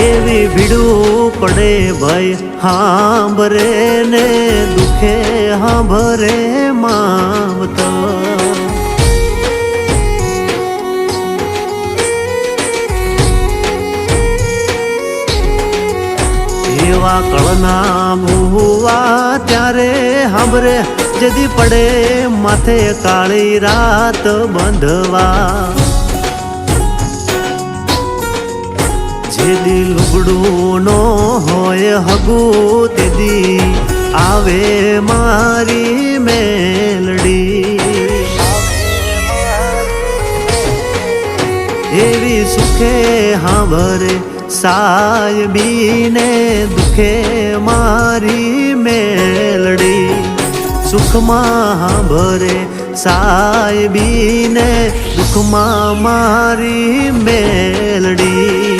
એવી ભીડું પડે ભાઈ હાંભરે ને દુખે હાંભરે માવતર એવા કળના ભૂવા ત્યારે હાંભરે જદી પડે માથે કાળી રાત બંધવા જેદી લુગડું નો હોય હગું તેદી આવે મારી મેલડી એવી સુખે હાંભરે સાયબીને દુખે મારી મેલડી સુખમાં હાંભરે સાયબીને દુખમાં મારી મેલડી